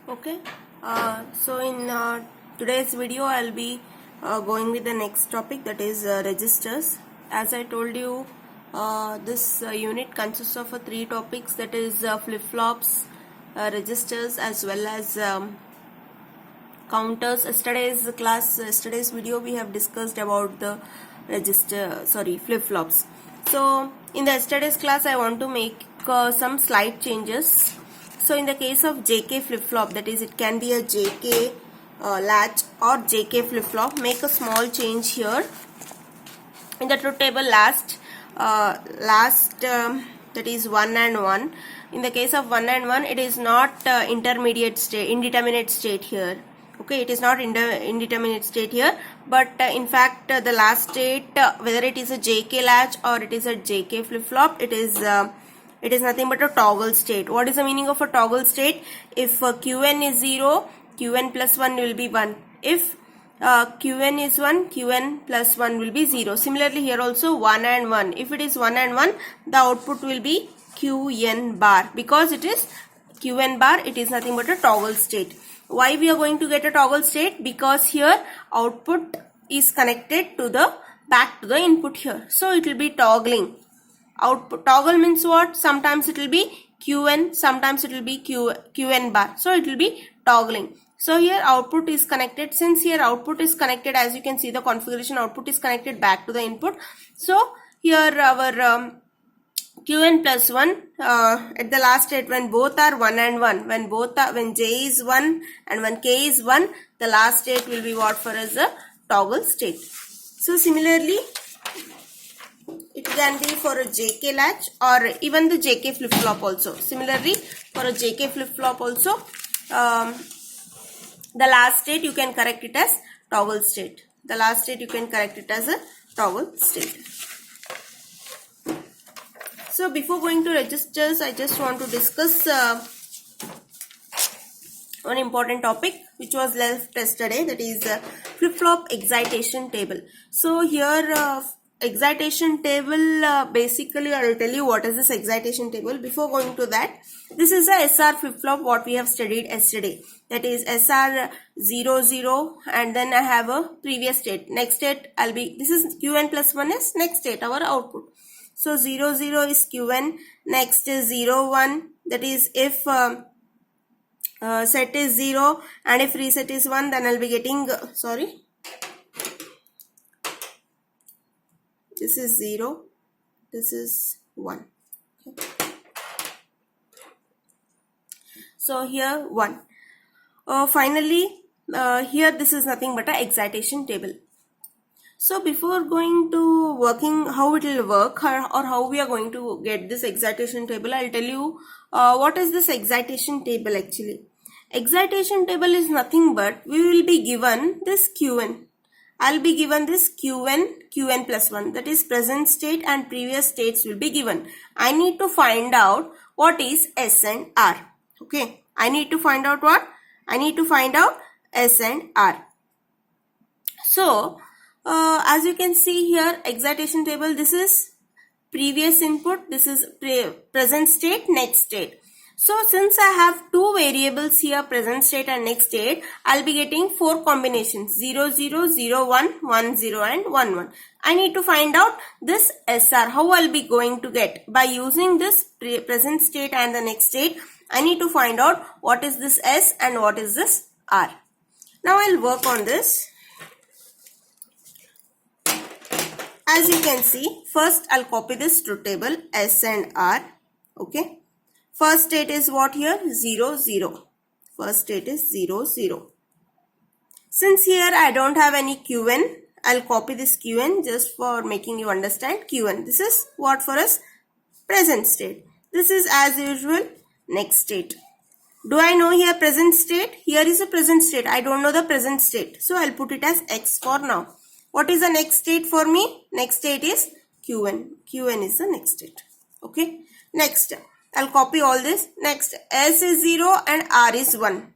Okay, so in today's video I'll be going with the next topic, that is registers. As I told you, this unit consists of three topics, that is flip-flops, registers, as well as counters. Yesterday's video we have discussed about the flip-flops. So in the yesterday's class I want to make some slight changes. So in the case of JK flip-flop, that is, it can be a JK latch or JK flip-flop, make a small change here. In the truth table, that is 1 and 1. In the case of 1 and 1, it is not indeterminate state here. Okay, it is not indeterminate state here, but in fact the last state, whether it is a JK latch or it is a JK flip-flop, it is nothing but a toggle state. What is the meaning of a toggle state? If Qn is 0, Qn plus 1 will be 1. If Qn is 1, Qn plus 1 will be 0. Similarly here also 1 and 1. If it is 1 and 1, the output will be Qn bar. Because it is Qn bar, it is nothing but a toggle state. Why we are going to get a toggle state? Because here output is connected to the back to the input here. So it will be toggling. Output toggle means what? Sometimes it will be Qn, sometimes it will be Qn bar. So it will be toggling. So here output is connected. Since here output is connected, as you can see the configuration, output is connected back to the input. So here our Qn plus 1 at the last state, when both are 1 and 1, when j is 1 and when k is 1, the last state will be what for us? A toggle state. So similarly, it can be for a JK latch or even the JK flip-flop also. Similarly, for a JK flip-flop also, the last state you can correct it as toggle state. The last state you can correct it as a toggle state. So before going to registers, I just want to discuss one important topic which was left yesterday, that is flip-flop excitation table. So here excitation table, basically I will tell you what is this excitation table. Before going to that, this is a SR flip-flop what we have studied yesterday, that is SR 00, and then I have a previous state. Next state this is Qn plus 1 is next state, our output. So 00 is Qn, next is 01, that is if set is 0 and if reset is 1, then I'll be getting this is 0, this is 1. Okay. So here 1. Finally, here this is nothing but an excitation table. So before going to working how it will work or how we are going to get this excitation table, I'll tell you what is this excitation table actually. Excitation table is nothing but we will be given this Qn. I'll be given this Qn plus 1, that is present state and previous states will be given. I need to find out what is S and R. Okay, I need to find out what? I need to find out S and R. So as you can see here, excitation table, this is previous input, this is present state, next state. So since I have two variables here, present state and next state, I'll be getting 4 combinations, 0, 0, 0, 1, 1, 0 and 1, 1. I need to find out this SR. How I'll be going to get? By using this present state and the next state, I need to find out what is this S and what is this R. Now I'll work on this. As you can see, first I'll copy this truth table S and R. Okay. First state is what here? 0, 0. First state is 0, 0. Since here I don't have any Qn, I'll copy this Qn just for making you understand Qn. This is what for us? Present state. This is as usual next state. Do I know here present state? Here is a present state. I don't know the present state. So I'll put it as X for now. What is the next state for me? Next state is Qn. Qn is the next state. Okay. Next, I'll copy all this. Next, S is 0 and R is 1.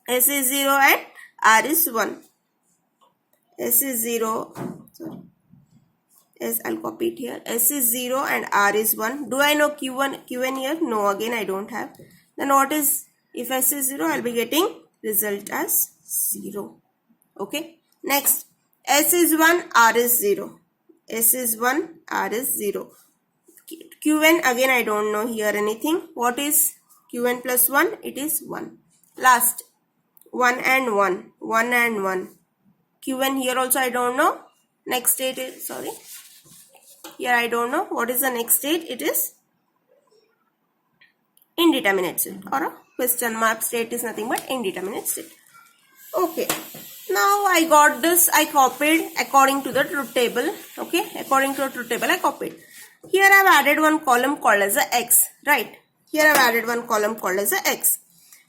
S is 0 and R is 1. S is 0. Sorry. S, I'll copy it here. S is 0 and R is 1. Do I know Qn here? No, again I don't have. Then what is If S is 0, I'll be getting result as 0. Okay. Next, S is 1, R is 0. S is 1, R is 0. Qn, again I don't know here anything. What is Qn plus 1? It is 1. Last, 1 and 1. 1 and 1. Qn here also I don't know. Next state is, sorry. Here I don't know. What is the next state? It is indeterminate state, or a question mark state is nothing but indeterminate state. Okay. Now I got this. I copied according to the truth table. Okay. According to the truth table I copied. Here I have added one column called as a X. Right. Here I have added one column called as a X.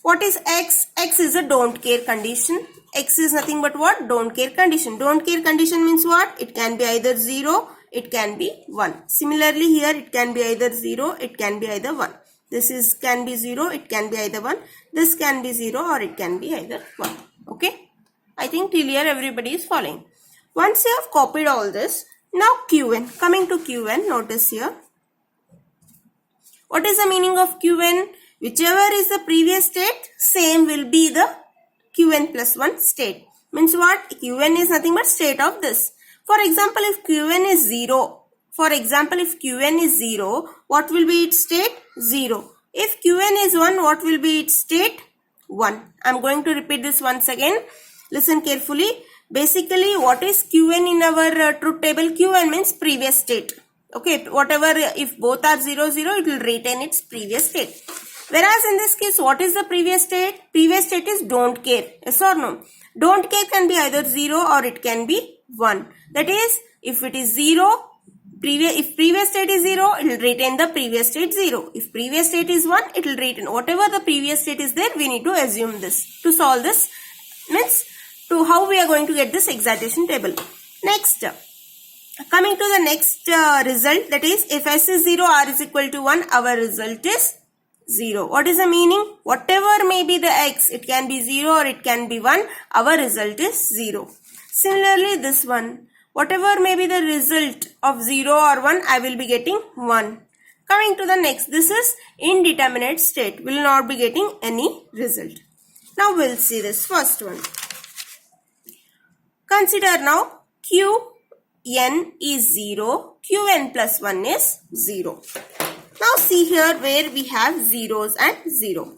What is X? X is a don't care condition. X is nothing but what? Don't care condition. Don't care condition means what? It can be either 0, it can be 1. Similarly here it can be either 0, it can be either 1. This is can be 0, it can be either 1. This can be 0 or it can be either 1. Okay. I think till here everybody is following. Once you have copied all this, now Qn. Coming to Qn, notice here. What is the meaning of Qn? Whichever is the previous state, same will be the Qn plus 1 state. Means what? Qn is nothing but state of this. For example, if Qn is 0, what will be its state? 0. If Qn is 1, what will be its state? 1. I am going to repeat this once again. Listen carefully. Basically, what is Qn in our truth table? Qn means previous state. Okay, whatever, if both are 0, 0, it will retain its previous state. Whereas in this case, what is the previous state? Previous state is don't care. Yes or no? Don't care can be either 0 or it can be 1. That is, if it is 0, if previous state is 0, it will retain the previous state 0. If previous state is 1, it will retain. Whatever the previous state is there, we need to assume this. To solve this, means to how we are going to get this excitation table. Next, coming to the next result, that is, if S is 0, R is equal to 1, our result is 0. What is the meaning? Whatever may be the X, it can be 0 or it can be 1, our result is 0. Similarly, this one, whatever may be the result of 0 or 1, I will be getting 1. Coming to the next, this is indeterminate state, will not be getting any result. Now we'll see this first one. Consider now Qn is 0, Qn plus 1 is 0. Now see here where we have zeros and 0.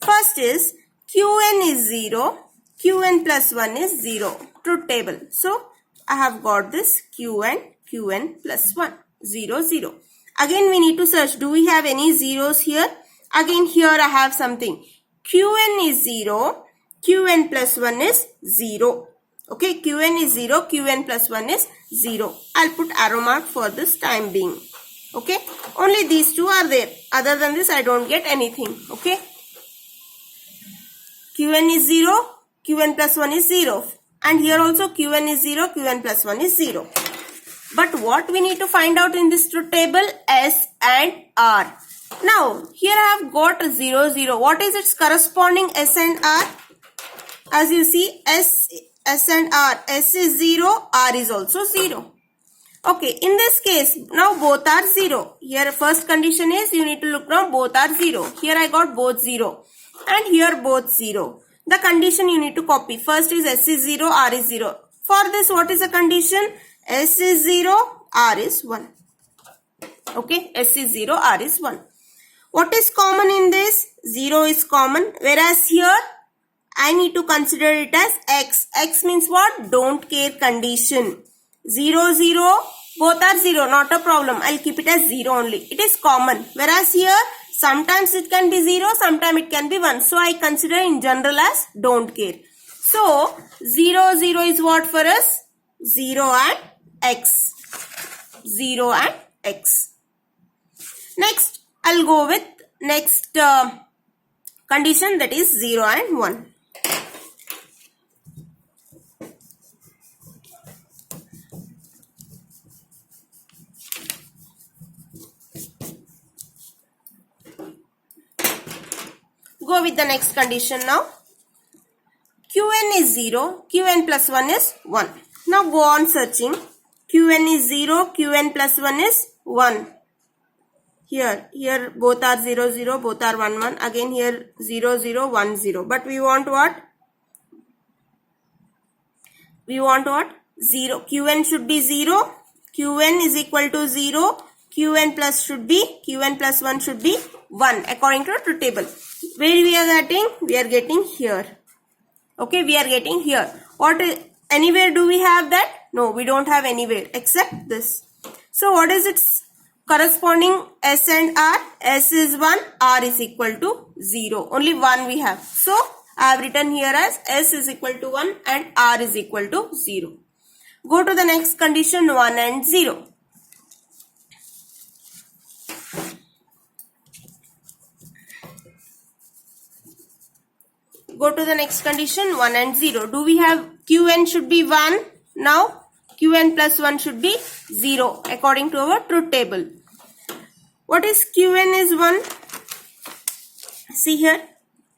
First is Qn is 0, Qn plus 1 is 0. Truth table. So I have got this Qn plus 1, 0, 0. Again we need to search. Do we have any zeros here? Again here I have something. Qn is 0, Qn plus 1 is 0. Okay, Qn is 0, Qn plus 1 is 0. I'll put arrow mark for this time being. Okay, only these two are there. Other than this, I don't get anything. Okay, Qn is 0, Qn plus 1 is 0. And here also Qn is 0, Qn plus 1 is 0. But what we need to find out in this truth table? S and R. Now, here I have got 0, 0. What is its corresponding S and R? As you see, S and R. S is 0, R is also 0. Okay, in this case, now both are 0. Here first condition is you need to look now both are 0. Here I got both 0. And here both 0. The condition you need to copy. First is S is 0, R is 0. For this, what is the condition? S is 0, R is 1. Okay, S is 0, R is 1. What is common in this? 0 is common. Whereas here, I need to consider it as X. X means what? Don't care condition. 0, 0, both are 0, not a problem. I'll keep it as 0 only. It is common. Whereas here, sometimes it can be 0, sometimes it can be 1. So, I consider in general as don't care. So, 0, 0 is what for us? 0 and X. 0 and X. Next, I'll go with next condition, that is 0 and 1. Go with the next condition now. Qn is 0, Qn plus 1 is 1. Now go on searching. Qn is 0, Qn plus 1 is 1. Here both are 0, 0, both are 1, 1. Again here 0, 0, 1, 0. But we want what? We want what? 0. Qn should be 0. Qn is equal to 0. Qn plus 1 should be 1 according to the truth table. Where we are getting? We are getting here. Okay, we are getting here. What is, anywhere do we have that? No, we don't have anywhere except this. So what is its corresponding S and R? S is 1, R is equal to 0. Only 1 we have. So I have written here as S is equal to 1 and R is equal to 0. Go to the next condition, 1 and 0. Go to the next condition, 1 and 0. Do we have Qn should be 1? Now Qn plus 1 should be 0 according to our truth table. What is Qn is 1? See here.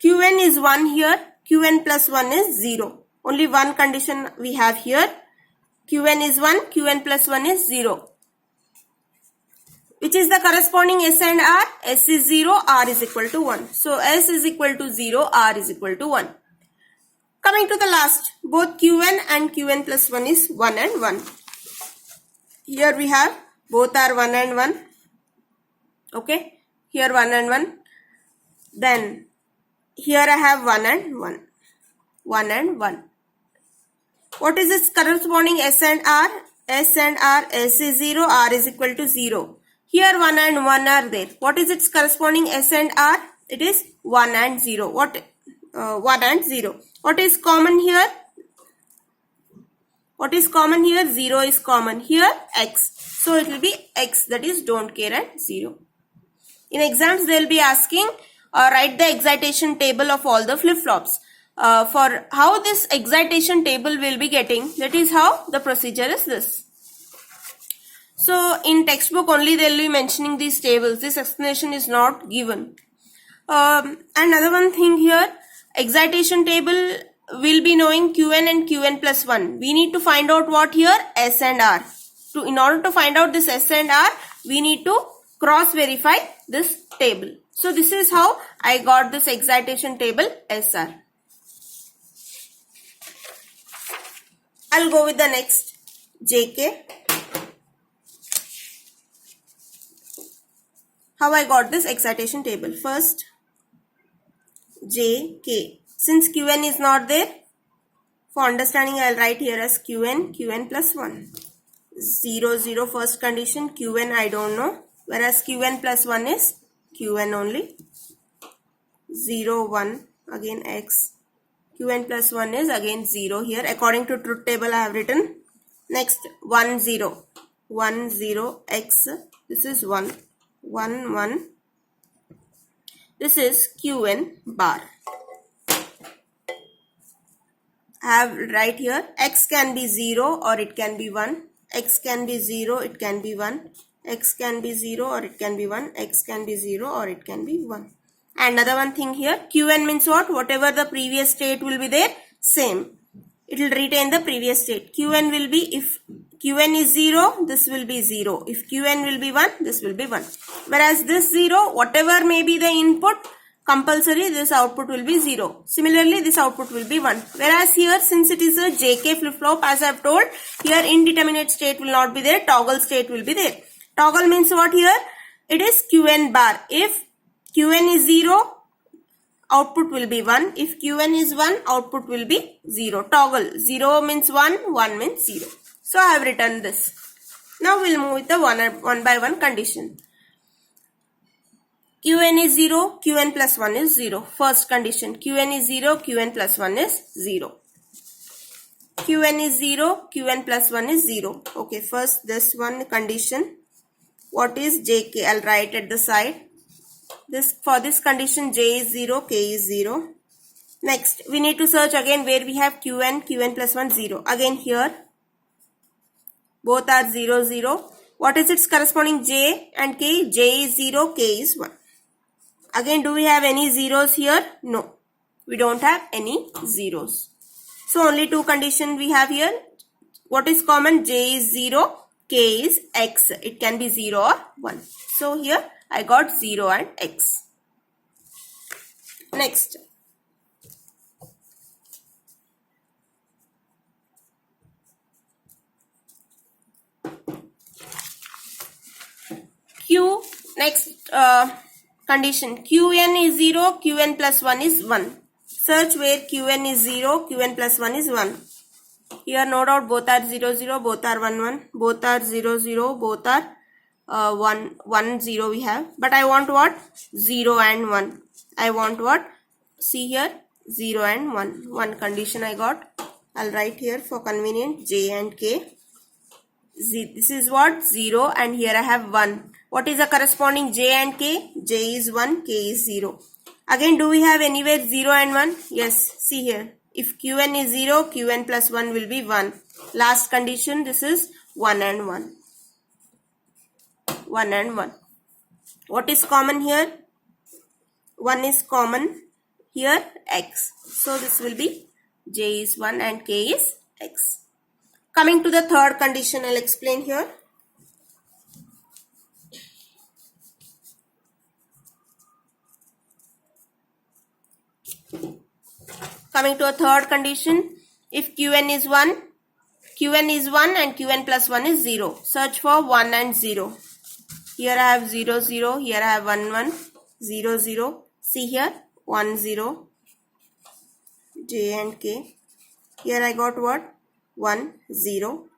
Qn is 1 here. Qn plus 1 is 0. Only one condition we have here. Qn is 1. Qn plus 1 is 0. Which is the corresponding S and R? S is 0. R is equal to 1. So S is equal to 0. R is equal to 1. Coming to the last. Both Qn and Qn plus 1 is 1 and 1. Here we have both are 1 and 1. Okay. Here 1 and 1. Then here I have 1 and 1. 1 and 1. What is its corresponding S and R? S and R. S is 0. R is equal to 0. Here 1 and 1 are there. What is its corresponding S and R? It is 1 and 0. 1 and 0. What is common here? What is common here? 0 is common. Here X. So it will be X, that is don't care, and 0. In exams they will be asking write the excitation table of all the flip-flops. For how this excitation table will be getting, that is how the procedure is this. So in textbook only they will be mentioning these tables. This explanation is not given. Another one thing here, excitation table will be knowing Qn and Qn plus 1. We need to find out what here? S and R. In order to find out this S and R, we need to cross verify this table. So this is how I got this excitation table SR. I'll go with the next, JK. How I got this excitation table? First, JK. Since Qn is not there, for understanding I'll write here as Qn, Qn plus 1. 0, 0 first condition, Qn I don't know. Whereas Qn plus 1 is Qn only. 0, 1, again X. Qn plus 1 is again 0 here. According to truth table I have written. Next 1, 0. 1, 0, X. This is 1. 1, 1. This is Qn bar. I have right here. X can be 0 or it can be 1. X can be 0, it can be 1. X can be 0 or it can be 1. X can be 0 or it can be 1. Another one thing here, Qn means what? Whatever the previous state will be there, same. It will retain the previous state. Qn will be, if Qn is 0, this will be 0. If Qn will be 1, this will be 1. Whereas this 0, whatever may be the input, compulsory this output will be 0. Similarly, this output will be 1. Whereas here, since it is a JK flip-flop, as I have told, here indeterminate state will not be there, toggle state will be there. Toggle means what here? It is Qn bar. If Qn is 0, output will be 1. If Qn is 1, output will be 0. Toggle. 0 means 1, 1 means 0. So I have written this. Now we'll move with the one by one condition. Qn is 0, Qn plus 1 is 0. First condition. Qn is 0, Qn plus 1 is 0. Qn is 0, Qn plus 1 is 0. Okay, first this one condition. What is JK? I'll write at the side. For this condition, J is 0, K is 0. Next, we need to search again where we have Qn, Qn plus 1, 0. Again here, both are 0, 0. What is its corresponding J and K? J is 0, K is 1. Again, do we have any zeros here? No, we don't have any zeros. So only two conditions we have here. What is common? J is 0, k is x. It can be 0 or 1. So here I got 0 and x. Next. Q, next condition, Qn is 0, Qn plus 1 is 1. Search where Qn is 0, Qn plus 1 is 1. Here no doubt both are 0, 0, both are 1, 1, both are 0, 0, both are 1, 1, 0 we have. But I want what? 0 and 1. I want what? See here, 0 and 1. One condition I got. I'll write here for convenience, J and K. This is what? 0, and here I have 1. What is the corresponding J and K? J is 1, K is 0. Again, do we have anywhere 0 and 1? Yes, see here. If Qn is 0, Qn plus 1 will be 1. Last condition, this is 1 and 1. 1 and 1. What is common here? 1 is common. Here, x. So, this will be J is 1 and K is x. Coming to the third condition, I'll explain here. Coming to a third condition, if Qn is 1 and Qn plus 1 is 0. Search for 1 and 0. Here I have 0, 0. Here I have 1, 1. 0, 0. See here, 1, 0. J and K. Here I got what? 1, 0.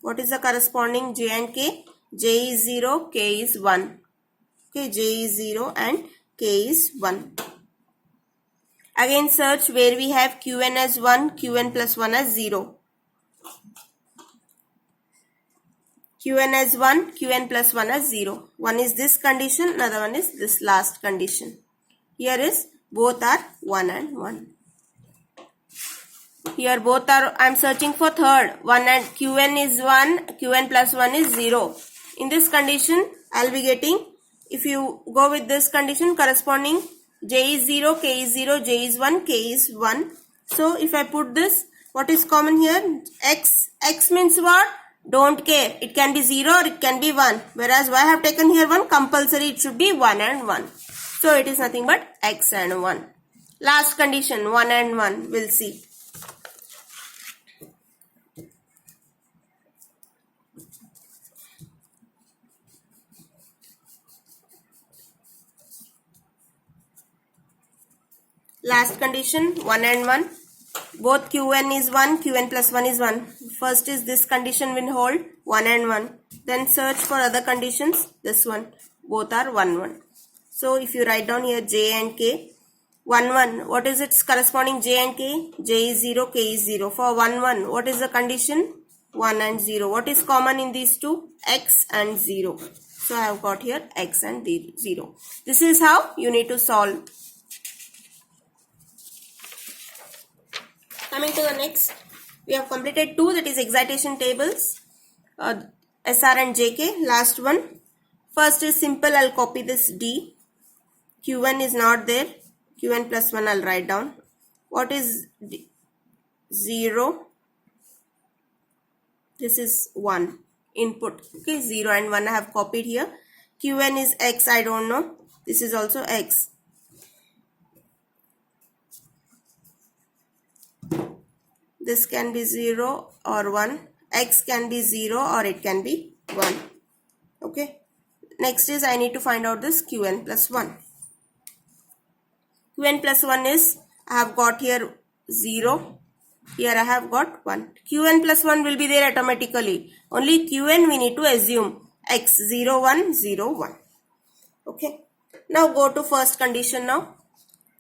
What is the corresponding J and K? J is 0, K is 1. Okay, J is 0 and K is 1. Again search where we have Qn as 1, Qn plus 1 as 0. Qn as 1, Qn plus 1 as 0. One is this condition, another one is this last condition. Here is both are 1 and 1. Here both are, I am searching for third. 1 and Qn is 1, Qn plus 1 is 0. In this condition, I will be getting, if you go with this condition, corresponding J is 0, K is 0, J is 1, K is 1. So, if I put this, what is common here? X. X means what? Don't care. It can be 0 or it can be 1. Whereas, why I have taken here 1? Compulsory, it should be 1 and 1. So, it is nothing but X and 1. Last condition, 1 and 1. We'll see. Last condition, 1 and 1. Both Qn is 1, Qn plus 1 is 1. First is this condition will hold 1 and 1. Then search for other conditions, this one. Both are 1, 1. So, if you write down here J and K, 1, 1. What is its corresponding J and K? J is 0, K is 0. For 1, 1, what is the condition? 1 and 0. What is common in these two? X and 0. So, I have got here X and 0. This is how you need to solve. Coming to the next, we have completed 2, that is excitation tables, SR and JK. Last one. First is simple, I'll copy this D. Q1 is not there. Qn plus 1 I'll write down. What is D? 0? This is 1. Input. Okay, 0 and 1 I have copied here. Qn is X, I don't know. This is also X. This can be 0 or 1. X can be 0 or it can be 1. Okay. Next is I need to find out this Qn plus 1. Qn plus 1 is, I have got here 0. Here I have got 1. Qn plus 1 will be there automatically. Only Qn we need to assume. X 0, 1, 0, 1. Okay. Now go to first condition now.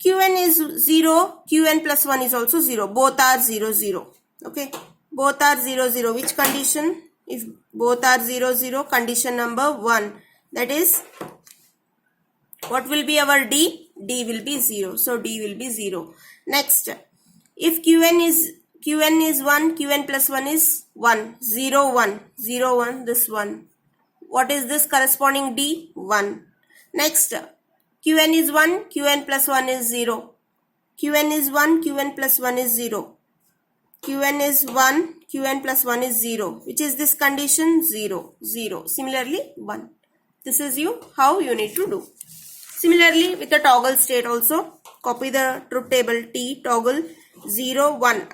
Qn is 0, Qn plus 1 is also 0. Both are 0, 0. Okay. Both are 0, 0. Which condition? If both are 0, 0, condition number 1. That is, what will be our D? D will be 0. So, D will be 0. Next, if Qn is 1, Qn plus 1 is 1. 0, 1. 0, 1, this 1. What is this corresponding D? 1. Next, Qn is 1, Qn plus 1 is 0. Qn is 1, Qn plus 1 is 0. Qn is 1, Qn plus 1 is 0. Which is this condition? 0, 0. Similarly, 1. This is how you need to do. Similarly, with the toggle state also, copy the truth table T, toggle 0, 1.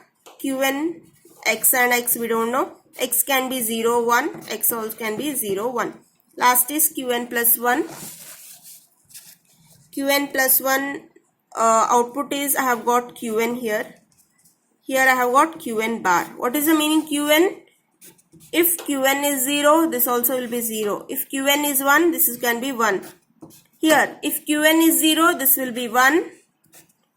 Qn, x and x we don't know. X can be 0, 1. X also can be 0, 1. Last is Qn plus 1. Qn plus 1 output is, I have got Qn here. Here I have got Qn bar. What is the meaning Qn? If Qn is 0, this also will be 0. If Qn is 1, this can be 1. Here, if Qn is 0, this will be 1.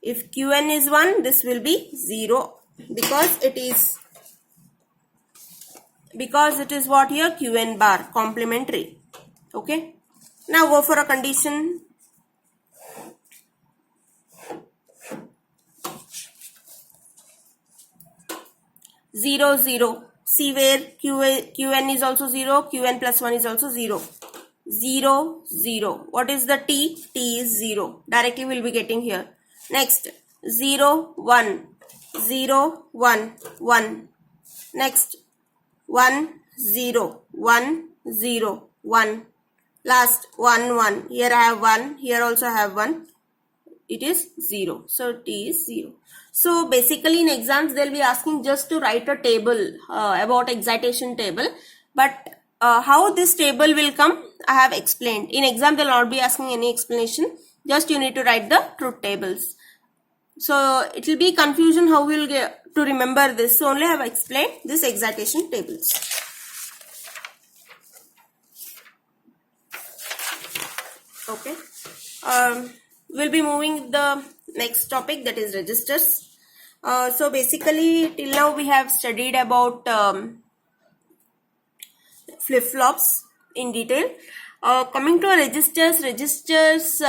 If Qn is 1, this will be 0. Because it is what here? Qn bar, complementary. Okay. Now go for a condition. Zero, 0. See where Qn is also 0. Qn plus 1 is also 0. 0, 0. What is the T? T is 0. Directly we will be getting here. Next, 0, 1. 0, 1, 1. Next, 1, 0. 1, 0, 1. Last, 1, 1. Here I have 1. Here also I have 1. It is 0. So, T is 0. So, basically in exams, they will be asking just to write a table about excitation table. But how this table will come, I have explained. In exam, they will not be asking any explanation. Just you need to write the truth tables. So, it will be confusion how we will get to remember this. So, only I have explained this excitation tables. Okay. We'll be moving the next topic, that is registers. So basically till now we have studied about flip-flops in detail. Coming to registers,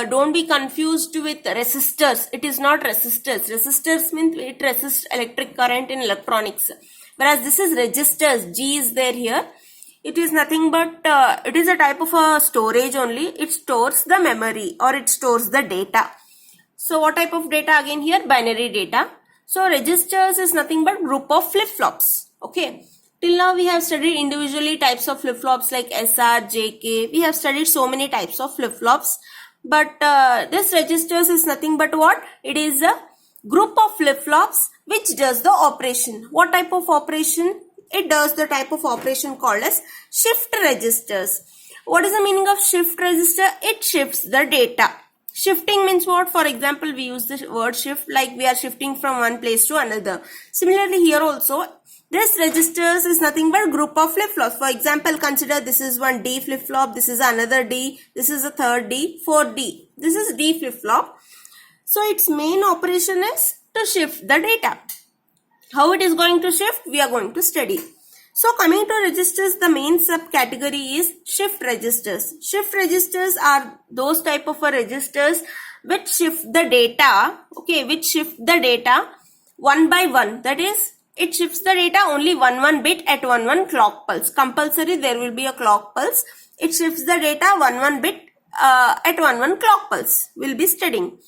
don't be confused with resistors. It is not resistors. Resistors means it resists electric current in electronics. Whereas this is registers, G is there here. It is nothing but, it is a type of a storage only. It stores the memory or it stores the data. So what type of data again here? Binary data. So registers is nothing but group of flip-flops. Okay. Till now we have studied individually types of flip-flops like SR, JK. We have studied so many types of flip-flops. But this registers is nothing but what? It is a group of flip-flops which does the operation. What type of operation? It does the type of operation called as shift registers. What is the meaning of shift register? It shifts the data. Shifting means what? For example, we use the word shift like we are shifting from one place to another. Similarly, here also, this registers is nothing but group of flip-flops. For example, consider this is one D flip-flop, this is another D, this is a third D, fourth D. This is D flip-flop. So, its main operation is to shift the data. How it is going to shift? We are going to study. So, coming to registers, the main subcategory is shift registers. Shift registers are those type of registers which shift the data, okay, which shift the data one by one. That is, it shifts the data only one bit at one clock pulse. Compulsory, there will be a clock pulse. It shifts the data one bit at one clock pulse. We'll be studying.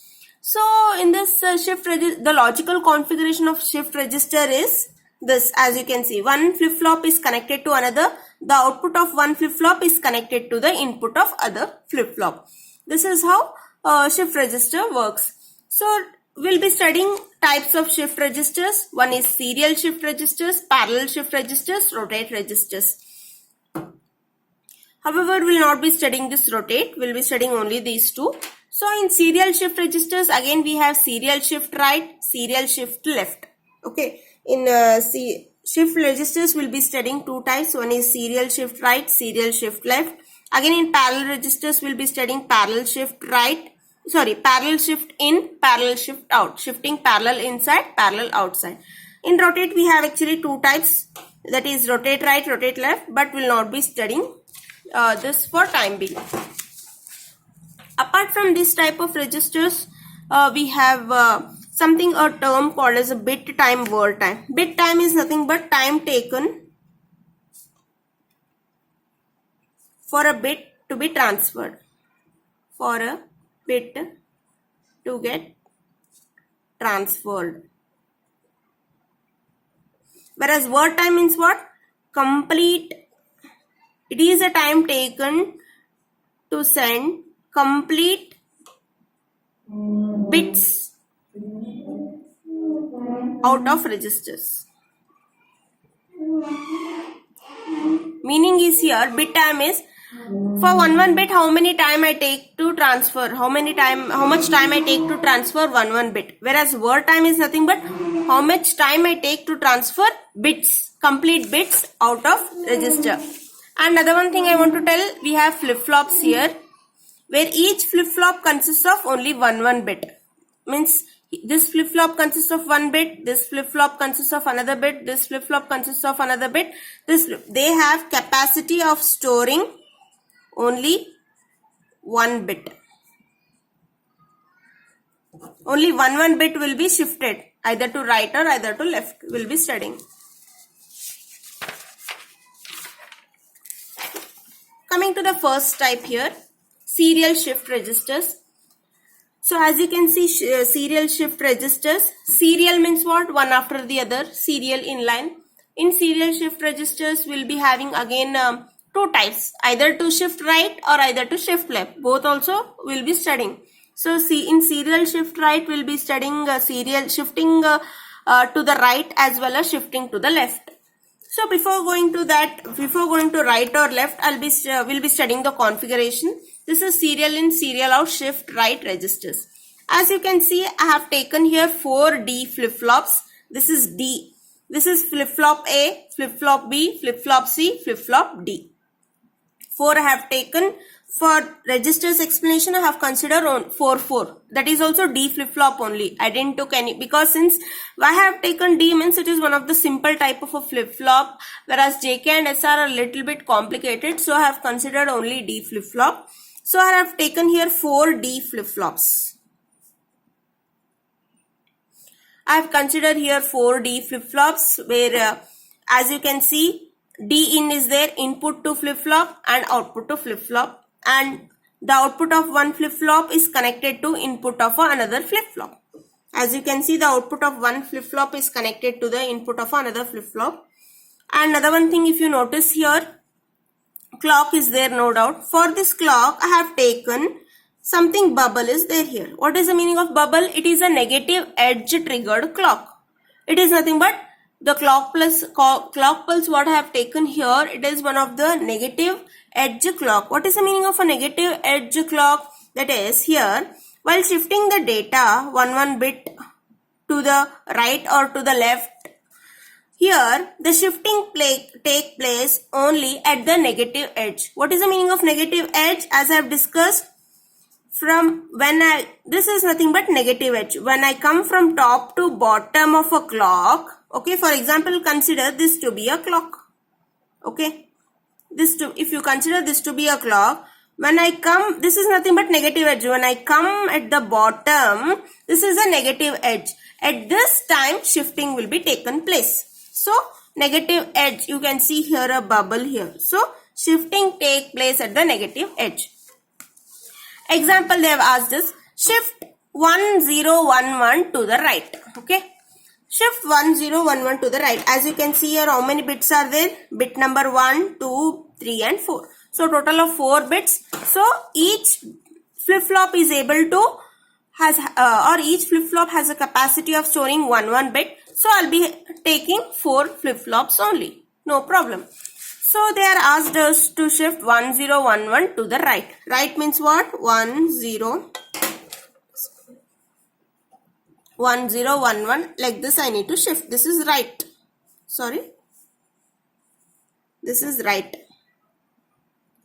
So, in this shift register, the logical configuration of shift register is this. As you can see, one flip-flop is connected to another. The output of one flip-flop is connected to the input of other flip-flop. This is how shift register works. So, we'll be studying types of shift registers. One is serial shift registers, parallel shift registers, rotate registers. However, we'll not be studying this rotate. We'll be studying only these two. So, in serial shift registers, again we have serial shift right, serial shift left. Okay. In shift registers, we'll be studying two types. One is serial shift right, serial shift left. Again, in parallel registers, we'll be studying parallel shift right. Parallel shift in, parallel shift out. Shifting parallel inside, parallel outside. In rotate, we have actually two types. That is rotate right, rotate left. But we'll not be studying this for time being. Apart from this type of registers, we have a term called as a bit time, word time. Bit time is nothing but time taken for a bit to be transferred. For a bit to get transferred. Whereas word time means what? Complete. It is a time taken to send complete bits out of registers. Meaning is here, bit time is for one bit how many time I take to transfer, how much time I take to transfer one bit. Whereas word time is nothing but how much time I take to transfer bits, complete bits out of register. And another one thing I want to tell, we have flip-flops here, where each flip-flop consists of only one bit. Means this flip-flop consists of one bit, this flip-flop consists of another bit, this flip-flop consists of another bit. They have capacity of storing only one bit. Only one bit will be shifted, either to right or either to left. We'll be studying. Coming to the first type here, serial shift registers. So as you can see, serial shift registers. Serial means what? One after the other, serial in line. In serial shift registers, we'll be having again two types, either to shift right or either to shift left. Both also we'll be studying. So see, in serial shift right, we'll be studying serial shifting to the right as well as shifting to the left. So before going to right or left, we'll be studying the configuration. This is serial in, serial out, shift right registers. As you can see, I have taken here 4 D flip-flops. This is D. This is flip-flop A, flip-flop B, flip-flop C, flip-flop D. 4 I have taken. For registers explanation, I have considered on 4. That is also D flip-flop only. I didn't took any, because since I have taken D means it is one of the simple type of a flip-flop, whereas JK and SR are a little bit complicated. So I have considered only D flip-flop. So I have taken here 4 D flip-flops. I have considered here 4 D flip-flops where as you can see, D in is there, input to flip-flop and output to flip-flop. And the output of one flip-flop is connected to input of another flip-flop. As you can see, the output of one flip-flop is connected to the input of another flip-flop. And another one thing, if you notice here, clock is there, no doubt. For this clock, I have taken something bubble is there here. What is the meaning of bubble? It is a negative edge triggered clock. It is nothing but the clock pulse what I have taken here, it is one of the negative edge clock. What is the meaning of a negative edge clock? That is here, while shifting the data one bit to the right or to the left, here the shifting take place only at the negative edge. What is the meaning of negative edge? As I have discussed, this is nothing but negative edge. When I come from top to bottom of a clock, okay, for example, consider this to be a clock. Okay, if you consider this to be a clock, when I come, this is nothing but negative edge. When I come at the bottom, this is a negative edge. At this time, shifting will be taken place. So, negative edge, you can see here a bubble here. So, shifting take place at the negative edge. Example, they have asked us, shift 1011 to the right. Okay. Shift 1011 to the right. As you can see here, how many bits are there? Bit number 1, 2, 3 and 4. So, total of 4 bits. So, each flip-flop is able to each flip-flop has a capacity of storing one bit. So, I'll be taking 4 flip-flops only. No problem. So, they are asked us to shift 1011 to the right. Right means what? 1011. Like this I need to shift. This is right. Sorry. This is right.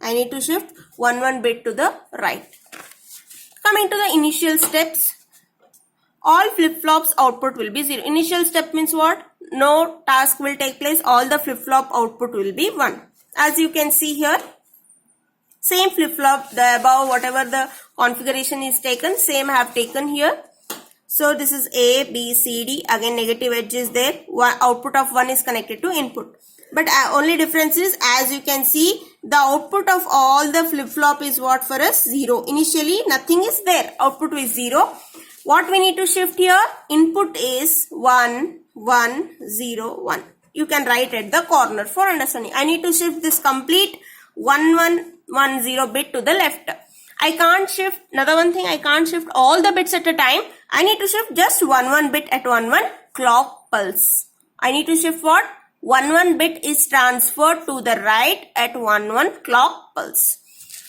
I need to shift one bit to the right. Coming to the initial steps. All flip-flops output will be 0. Initial step means what? No task will take place. All the flip-flop output will be 1. As you can see here, same flip-flop, the above whatever the configuration is taken, same I have taken here. So this is A, B, C, D. Again negative edge is there. Output of 1 is connected to input. But only difference is, as you can see, the output of all the flip-flop is what for us? 0. Initially nothing is there. Output is 0. What we need to shift here? Input is 1, 1, 0, 1. you can write at the corner for understanding. I need to shift this complete 1110 bit to the left. I can't shift, another one thing, I can't shift all the bits at a time. I need to shift just one bit at one clock pulse. I need to shift what? One bit is transferred to the right at one clock pulse.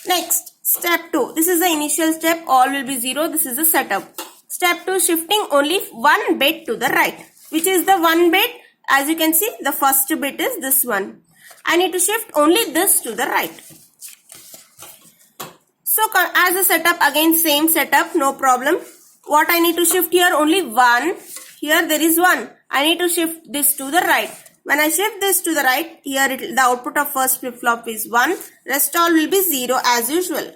Next, step 2. This is the initial step, all will be 0. This is the setup. Step 2, shifting only one bit to the right. Which is the one bit? As you can see, the first bit is this one. I need to shift only this to the right. So as a setup, again same setup, no problem. What I need to shift here? Only 1. Here there is 1. I need to shift this to the right. When I shift this to the right, here the output of first flip-flop is 1. Rest all will be 0 as usual.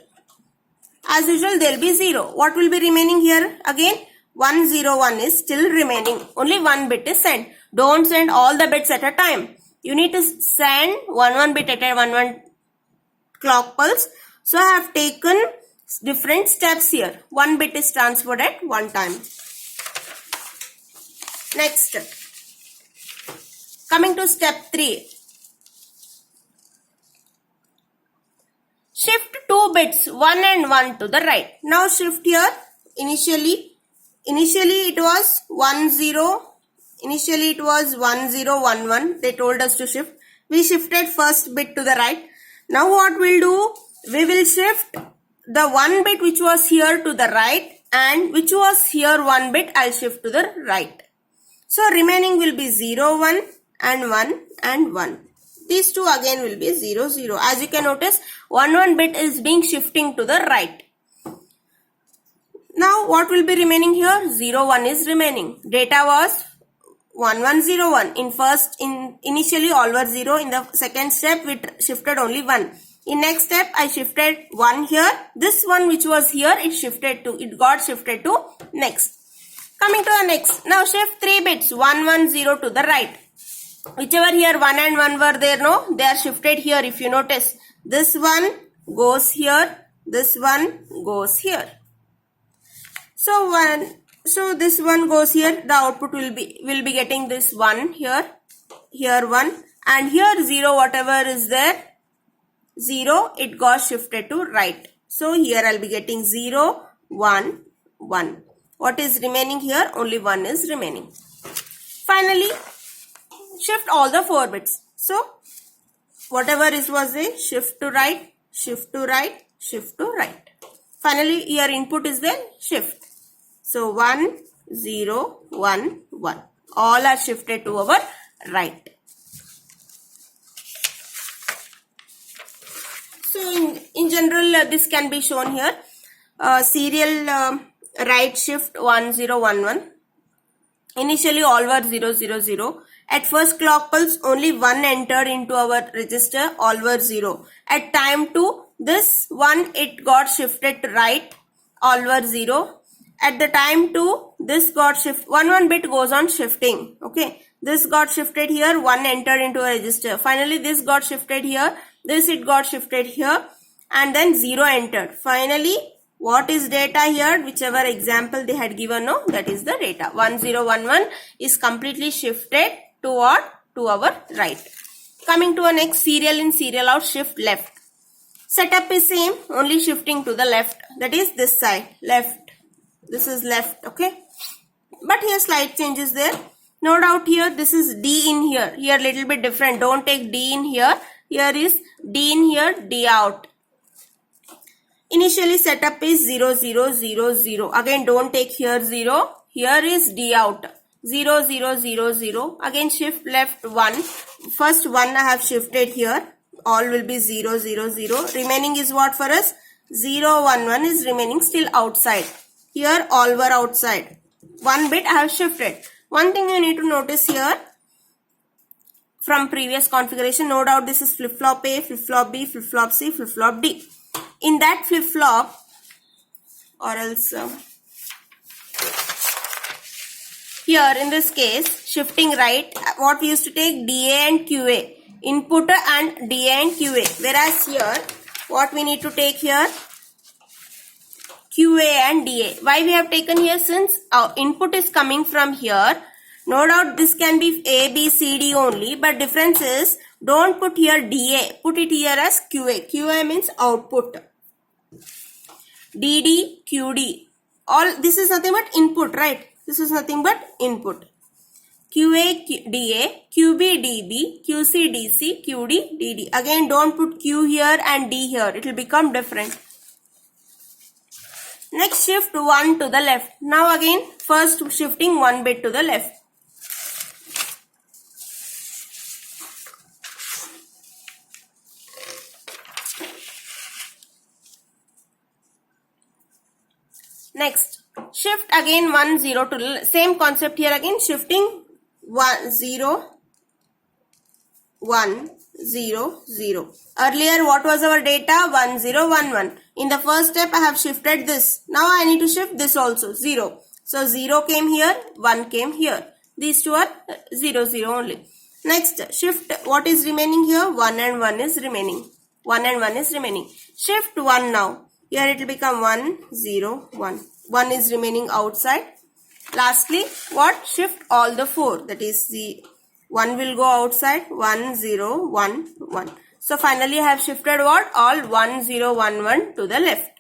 As usual, there will be 0. What will be remaining here? Again, 101 is still remaining. Only one bit is sent. Don't send all the bits at a time. You need to send one bit at a one clock pulse. So I have taken different steps here. One bit is transferred at one time. Next, coming to step 3. Shift 2 bits 1 and 1 to the right. Now shift here. Initially it was 10. Initially it was 1011. They told us to shift. We shifted first bit to the right. Now what we'll do? We will shift the one bit which was here to the right, and which was here one bit, I'll shift to the right. So remaining will be 0, 1 and 1 and 1. These two again will be 0, 0. As you can notice, one bit is being shifting to the right. Now what will be remaining here? 0, 1 is remaining. Data was 1101. Initially all were 0. In the second step we shifted only 1. In next step I shifted 1 here. This one which was here, it got shifted to next. Coming to the next. Now shift 3 bits 110 to the right. Whichever here 1 and 1 were there, no, they are shifted here. If you notice, this one goes here, this one goes here. So this one goes here. The output will be getting this 1 here, here 1, and here 0. Whatever is there, 0, it got shifted to right. So here I'll be getting 0, 1, 1. What is remaining here? Only 1 is remaining. Finally, shift all the 4 bits. So whatever was there, shift to right, shift to right, shift to right. Finally, here input is there, shift. So 1, 0, 1, 1. All are shifted to our right. So in general, this can be shown here. Serial right shift 1011. Initially all were 0, 0, 0. At first clock pulse, only 1 entered into our register, all were 0. At time 2, this 1, it got shifted to right, all were 0. At the time 2, this got shifted, one bit goes on shifting, okay. This got shifted here, 1 entered into a register. Finally, this got shifted here, this it got shifted here, and then 0 entered. Finally, what is data here? Whichever example they had given, no, that is the data. 1011 is completely shifted to what? To our right. Coming to our next, serial in, serial out, shift left. Setup is same, only shifting to the left. That is this side, left. This is left, okay. But here slight changes there. No doubt here, this is D in here. Here little bit different. Don't take D in here. Here is D in here, D out. Initially setup is 0, 0, 0, 0. Again don't take here 0. Here is D out. 0, 0, 0, 0. Again shift left 1. First 1 I have shifted here. All will be 0, 0, 0. Remaining is what for us? 0, 1, 1 is remaining still outside. Here all were outside. 1 bit I have shifted. One thing you need to notice here from previous configuration, no doubt this is flip-flop A, flip-flop B, flip-flop C, flip-flop D. In that flip-flop, or else here in this case, shifting right, what we used to take DA and QA, input and DA and QA. Whereas here, what we need to take here, QA and DA. Why we have taken here? Since our input is coming from here, No doubt this can be A, B, C, D only, but difference is don't put here DA, put it here as QA. QA means output. DD, QD. All this is nothing but input, right? This is nothing but input. QA, DA, QB, DB, QC, DC, QD, DD. Again, don't put Q here and D here. It will become different. Next, shift 1 to the left. Now again, first shifting 1 bit to the left. Next, shift again 1, 0 to the same concept here again, shifting 1, 0, 1, 0, 0. Earlier, what was our data? 1, 0, 1, 1. In the first step, I have shifted this. Now I need to shift this also, 0. So 0 came here, 1 came here. These two are 0, 0 only. Next, shift what is remaining here? 1 and 1 is remaining. 1 and 1 is remaining. Shift 1 now. Here it will become 1, 0, 1. 1 is remaining outside. Lastly, what? Shift all the 4. That is the 1 will go outside. 1, 0, 1, 1. So finally I have shifted what? All 1, 0, 1, 1 to the left.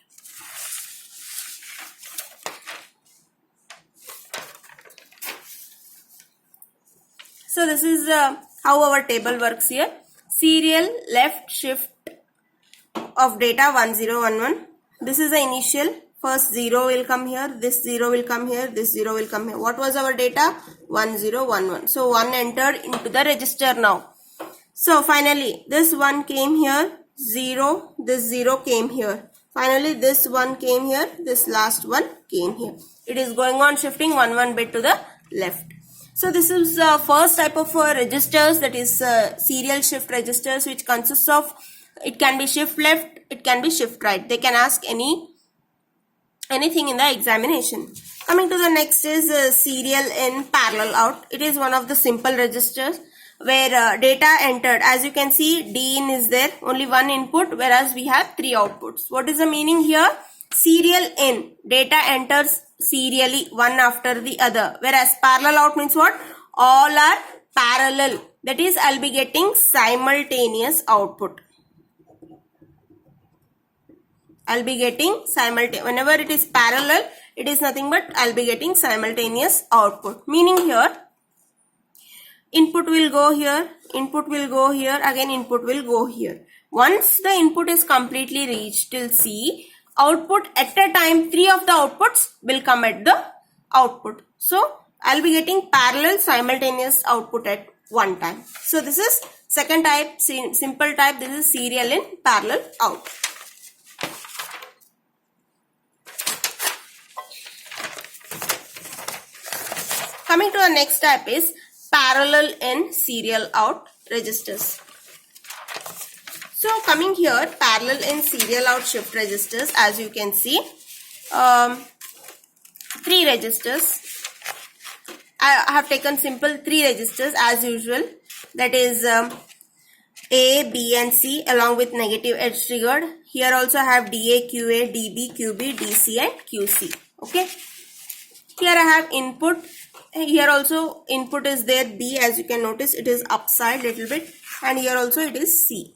So this is how our table works here. Serial left shift of data 1, 0, 1, 1. This is the initial. First 0 will come here, this 0 will come here, this 0 will come here. What was our data? 1, 0, 1, 1. So 1 entered into the register now. So finally this 1 came here, 0, this 0 came here. Finally this 1 came here, this last one came here. It is going on shifting 1, 1 bit to the left. So this is first type of registers, that is serial shift registers, which consists of, it can be shift left, it can be shift right. They can ask anything in the examination. Coming to the next is serial in parallel out. It is one of the simple registers where data entered. As you can see, D in is there, only one input, whereas we have 3 outputs. What is the meaning here? Serial in, data enters serially one after the other, whereas parallel out means what? All are parallel. That is, I'll be getting simultaneous output. I'll be getting simultaneous. Whenever it is parallel, it is nothing but I'll be getting simultaneous output. Meaning here, input will go here, input will go here, again input will go here. Once the input is completely reached till C, output at a time, 3 of the outputs will come at the output. So I'll be getting parallel simultaneous output at one time. So this is second type, simple type. This is serial in parallel out. Coming to the next type is parallel in serial out registers. So coming here, parallel in serial out shift registers, as you can see, 3 registers. I have taken simple 3 registers as usual. That is A, B and C along with negative edge triggered. Here also I have DA, QA, DB, QB, DC and QC. Okay. Here I have input. Here also input is there, B, as you can notice it is upside little bit, and here also it is C.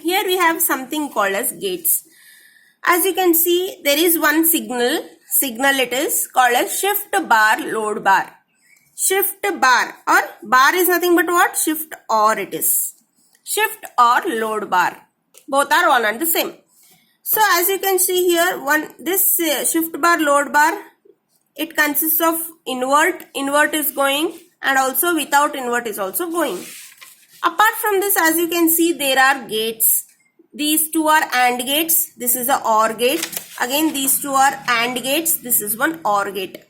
Here we have something called as gates. As you can see, there is one signal it is called as shift bar load bar. Shift bar, or bar is nothing but what? Shift or it is. Shift or load bar. Both are one and the same. So as you can see here, this shift bar load bar, it consists of invert is going, and also without invert is also going. Apart from this, as you can see, there are gates. These two are AND gates. This is a OR gate. Again, these two are AND gates. This is one OR gate.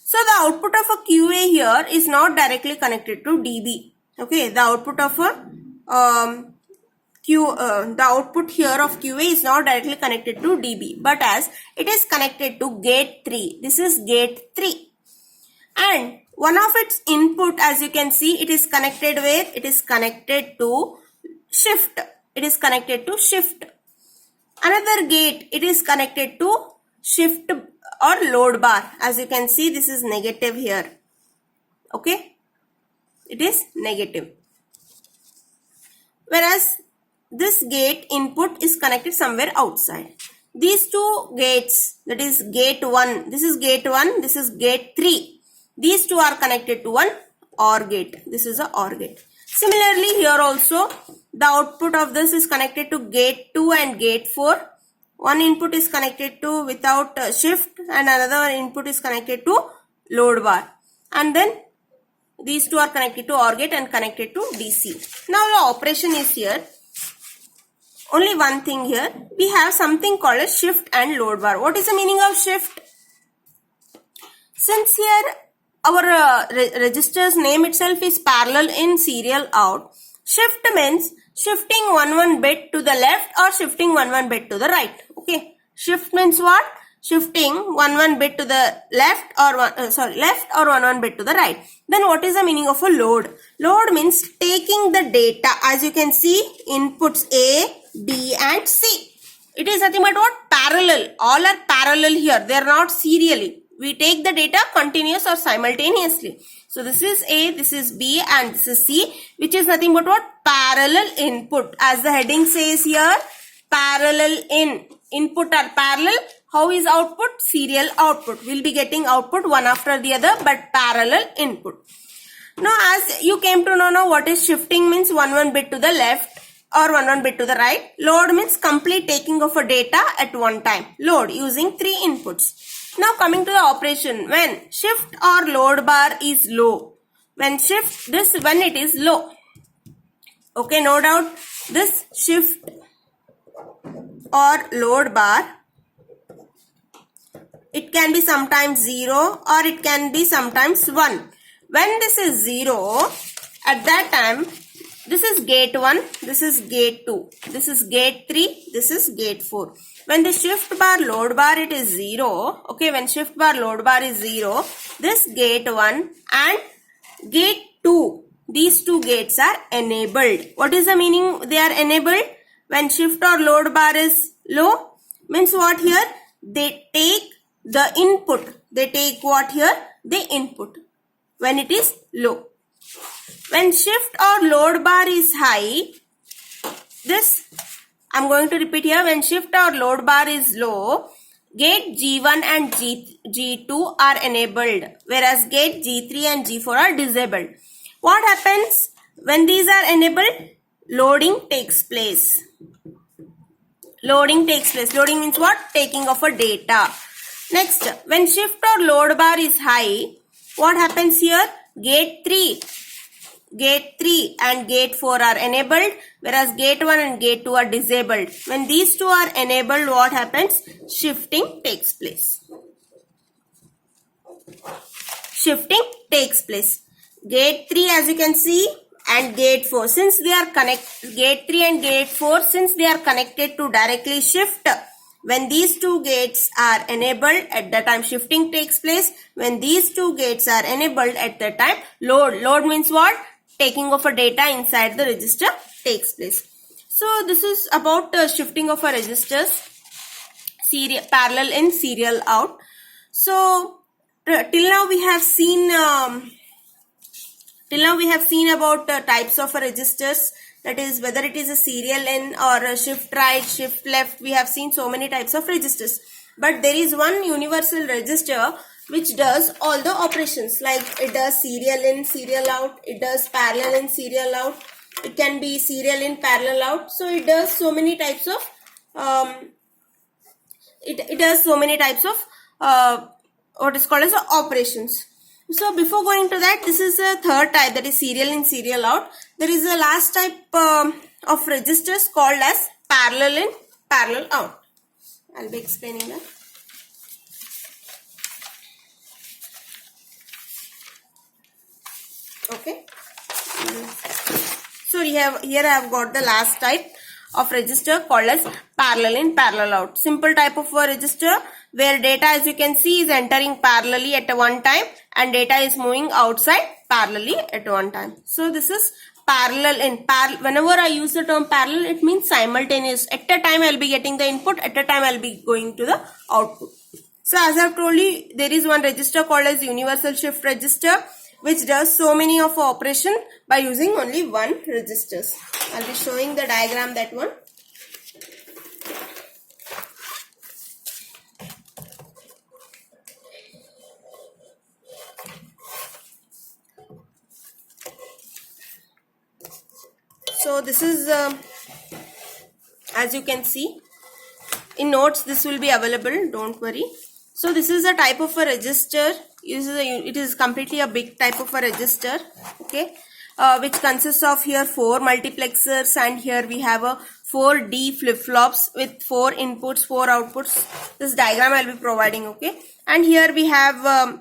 So the output of a QA here is not directly connected to DB. Okay, the output of a the output here of QA is not directly connected to DB, but as it is connected to gate 3. This is gate 3. And one of its input, as you can see, it is connected where? It is connected to shift. It is connected to shift. Another gate, it is connected to shift or load bar. As you can see, this is negative here. Okay, it is negative. Whereas this gate input is connected somewhere outside. These two gates, that is gate 1, this is gate 1, this is gate 3. These two are connected to one OR gate. This is a OR gate. Similarly, here also the output of this is connected to gate 2 and gate 4. One input is connected to without shift and another input is connected to load bar. And then these two are connected to OR gate and connected to DC. Now the operation is here. Only one thing here. We have something called as shift and load bar. What is the meaning of shift? Since here our register's name itself is parallel in serial out, shift means shifting one bit to the left or shifting one bit to the right. Okay, shift means what? Shifting one bit to the left or left or one bit to the right. Then what is the meaning of a load? Load means taking the data. As you can see, inputs A, B and C. It is nothing but what? Parallel. All are parallel here. They are not serially. We take the data continuous or simultaneously. So this is A, this is B and this is C, which is nothing but what? Parallel input. As the heading says here, parallel in. Input are parallel. How is output? Serial output. We'll be getting output one after the other, but parallel input. Now as you came to know now what is shifting means one bit to the left or one bit to the right. Load means complete taking of a data at one time. Load using 3 inputs. Now coming to the operation, when shift or load bar is low, when it is low, okay, no doubt this shift or load bar, it can be sometimes 0 or it can be sometimes 1. When this is 0, at that time, this is gate 1, this is gate 2, this is gate 3, this is gate 4. When the shift bar load bar it is 0, okay, when shift bar load bar is 0, this gate 1 and gate 2, these two gates are enabled. What is the meaning they are enabled? When shift or load bar is low, means what here? They take the input. They take what here? The input. When it is low. When shift or load bar is high, this I'm going to repeat here. When shift or load bar is low, gate G1 and G2 are enabled, whereas gate G3 and G4 are disabled. What happens when these are enabled? Loading takes place. Loading takes place. Loading means what? Taking of a data. Next, when shift or load bar is high, what happens here? Gate 3 and gate 4 are enabled, whereas gate 1 and gate 2 are disabled. When these two are enabled, what happens? Shifting takes place. Shifting takes place. Gate 3, as you can see, and gate 4, since they are gate 3 and gate 4, since they are connected to directly shift, when these two gates are enabled, at the time shifting takes place. When these two gates are enabled, at the time load. Load means what? Taking of a data inside the register takes place. So this is about shifting of a registers, parallel in, serial out. So till now we have seen about types of registers. That is, whether it is a serial in or a shift right, shift left. We have seen so many types of registers. But there is one universal register which does all the operations. Like it does serial in, serial out. It does parallel in, serial out. It can be serial in, parallel out. So it does so many types of it does so many types of what is called as operations. So before going to that, this is a third type, that is serial in, serial out. There is a last type of registers called as parallel in, parallel out. I'll be explaining that. Okay. So here I have got the last type of register called as parallel in, parallel out. Simple type of a register where data, as you can see, is entering parallelly at one time and data is moving outside parallelly at one time. So this is parallel in. Whenever I use the term parallel, it means simultaneous. At a time I will be getting the input, at a time I will be going to the output. So as I have told you, there is one register called as universal shift register, which does so many of operation by using only one registers. I'll be showing the diagram, that one. So this is as you can see in notes, this will be available, don't worry. So this is a type of a register. It is completely a big type of a register, okay, which consists of here 4 multiplexers, and here we have a 4D flip-flops with 4 inputs, 4 outputs. This diagram I'll be providing, okay. And here we have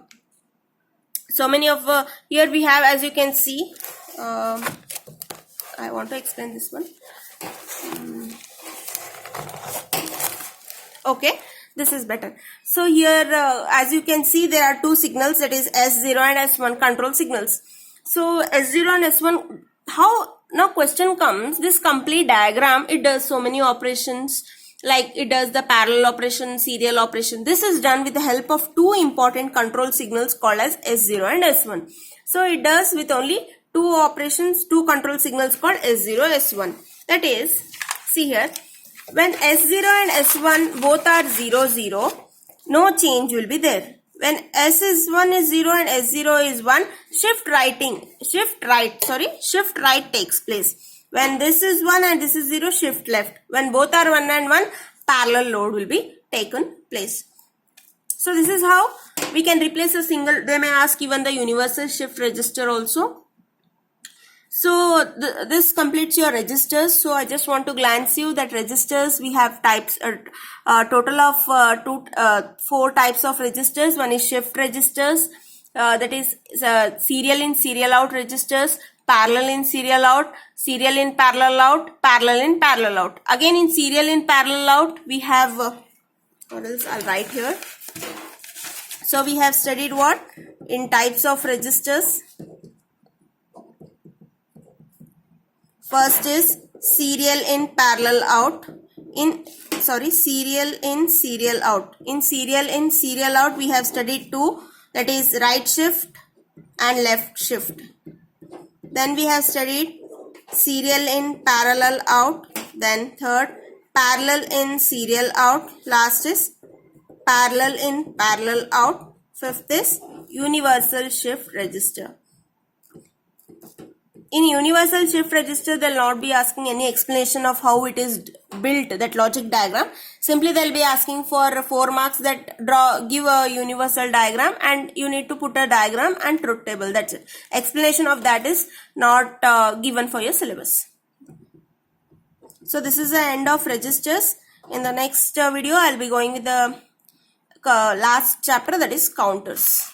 so many of here we have, as you can see, I want to explain this one. Okay, this is better. So here as you can see, there are 2 signals, that is S0 and S1 control signals. So S0 and S1, how, now question comes, this complete diagram, it does so many operations, like it does the parallel operation, serial operation. This is done with the help of 2 important control signals called as S0 and S1. So it does with only 2 operations, 2 control signals called S0, S1. That is, see here, when S0 and S1 both are 0, 0, no change will be there. When S1 is 0 and S0 is 1, shift right takes place. When this is 1 and this is 0, shift left. When both are 1 and 1, parallel load will be taken place. So this is how we can replace a single. They may ask even the universal shift register also. So this completes your registers. So I just want to glance you that registers, we have types, total of 4 types of registers. One is shift registers, that is serial in, serial out registers, parallel in, serial out, serial in, parallel out, parallel in, parallel out. Again in serial in, parallel out, we have, what else I'll write here. So we have studied what? In types of registers. First is serial in, parallel out. Serial in, serial out. In serial in, serial out, we have studied 2, that is right shift and left shift. Then we have studied serial in, parallel out. Then third, parallel in, serial out. Last is parallel in, parallel out. Fifth is universal shift register. In universal shift register, they will not be asking any explanation of how it is built, that logic diagram. Simply they will be asking for 4 marks, that give a universal diagram and you need to put a diagram and truth table. That's it. Explanation of that is not given for your syllabus. So this is the end of registers. In the next video, I will be going with the last chapter, that is counters.